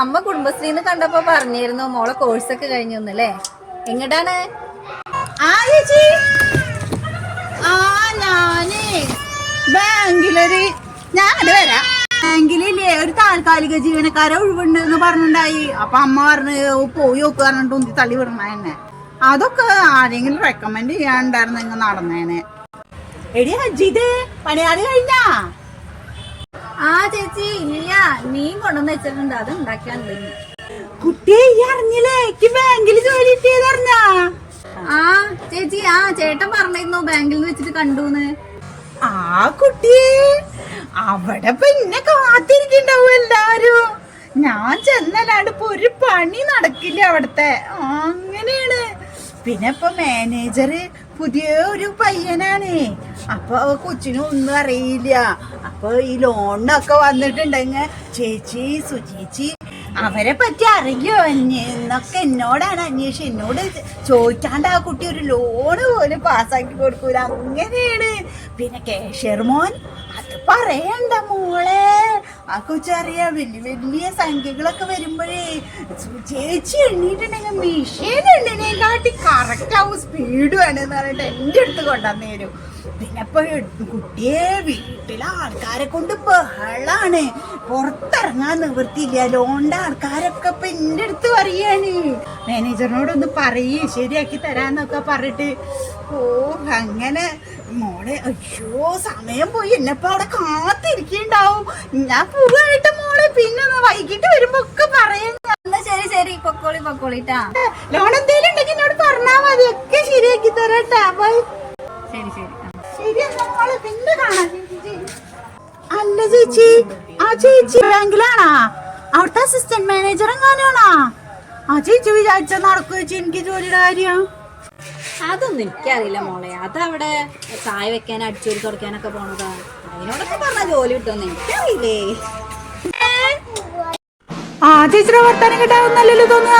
അമ്മ കുടുംബശ്രീന്ന് കണ്ടപ്പോ പറഞ്ഞിരുന്നു മോളെ കോഴ്സൊക്കെ കഴിഞ്ഞല്ലേ. എങ്ങട്ടാണ്? ചേച്ചി ഞാനേ ബാങ്കിലൊരു ഞാൻ വരാം. ബാങ്കിലില്ലേ ഒരു താൽക്കാലിക ജീവനക്കാരെ ഒഴിവുണ്ട് എന്ന് പറഞ്ഞിട്ടുണ്ടായി. അപ്പൊ അമ്മ പറഞ്ഞ് പോയി നോക്കുക പറഞ്ഞിട്ട് ഉന്തി തള്ളി വിടണ തന്നെ. അതൊക്കെ ആരെങ്കിലും റെക്കമെൻഡ് ചെയ്യാണ്ടായിരുന്നു ഇങ്ങ് നടന്നേനെ. എടി അജിത് പണിയാട് കഴിഞ്ഞാ? ചേച്ചി ഇല്ല, മീൻ കൊണ്ടുവന്ന് വെച്ചിട്ടുണ്ട്, അത് ഉണ്ടാക്കിയാണ്ട്. കുട്ടിയെ അറിഞ്ഞില്ലേ എനിക്ക് ബാങ്കിൽ ജോലി കിട്ടിയതറിഞ്ഞാ? ചേച്ചി ചേട്ടൻ പറഞ്ഞിരുന്നു ബാങ്കിൽ നിന്ന് വെച്ചിട്ട് കണ്ടൂന്ന്. കുട്ടിയെ അവിടെ പിന്നെ കാത്തിരിക്കണ്ടാവും എല്ലാരും. ഞാൻ ചെന്നല്ലാണ്ട് ഇപ്പൊ ഒരു പണി നടക്കില്ല അവിടത്തെ. അങ്ങനെയാണ്. പിന്നെ ഇപ്പൊ മാനേജറ് പുതിയ ഒരു പയ്യനാണ്. അപ്പൊ കൊച്ചിനും ഒന്നും അറിയില്ല. അപ്പൊ ഈ ലോണിനൊക്കെ വന്നിട്ടുണ്ടെങ്കിൽ ചേച്ചി സുചേച്ചി അവരെ പറ്റി അറിയോ എന്നൊക്കെ എന്നോടാണ് അന്വേഷിച്ചത്. എന്നോട് ചോദിക്കാണ്ട് ആ കുട്ടി ഒരു ലോണ് പോലും പാസ്സാക്കി കൊടുക്കൂല. അങ്ങനെയാണ്. പിന്നെ കേഷ്യർ മോൻ അത് പറയണ്ട മോളെ. ആ കൊച്ചറിയാം വലിയ വലിയ സംഖ്യകളൊക്കെ വരുമ്പോഴേ ചേച്ചി എണ്ണീട്ടുണ്ടെങ്കിൽ മിഷീൻ എണ്ണിനെ കാട്ടി കറക്റ്റ് ആവും, സ്പീഡ് വേണമെന്ന് പറഞ്ഞിട്ട് എൻ്റെ അടുത്ത് കൊണ്ടുവന്നു തരും. പിന്നെ ഇപ്പൊ കുട്ടിയെ വീട്ടിലെ ആൾക്കാരെ കൊണ്ട് ബഹളാണ്, പുറത്തിറങ്ങാൻ നിവൃത്തിയില്ല. ലോണിന്റെ ആൾക്കാരൊക്കെ ഇപ്പൊ എൻ്റെ അടുത്ത് പറയാണ് മാനേജറിനോടൊന്ന് പറയേ ശരിയാക്കി തരാന്നൊക്കെ പറഞ്ഞിട്ട്. അങ്ങനെ മോളെ അയ്യോ സമയം പോയി. എന്നെപ്പോ അവിടെ കാത്തിരിക്കണ്ടാവും. ഞാൻ പോവായിട്ട് മോളെ പിന്നെ വൈകിട്ട് വരുമ്പോ ഒക്കെ പറയാം. ശരി പൊക്കോളിട്ടാ. ലോൺ എന്തേലും ഉണ്ടെങ്കിൽ എന്നോട് പറഞ്ഞാ മതി, ഒക്കെ ശരിയാക്കി തരാട്ടാ. ശരി മോളെ പിന്നെ കാണാം. അല്ല ചേച്ചി ചേച്ചി ബാങ്കിലാണാ? അവിടുത്തെ അസിസ്റ്റന്റ് മാനേജർ എങ്ങാനാണോ? ചേച്ചി വിചാരിച്ച നടക്കു ചേച്ചി എനിക്ക് ജോലിയുടെ കാര്യം? അതൊന്നും എനിക്കറിയില്ല മോളെ. അതവിടെ ചായ വെക്കാൻ അടിച്ചോരി തുടക്കാനൊക്കെ പോണതാ. അതിനോടൊക്കെ പറഞ്ഞ ജോലി കിട്ടുമെന്ന് എനിക്കറിയില്ലേ. ചേച്ചിയുടെ വർത്താനം കിട്ടാവുന്നല്ലോ തോന്നുക.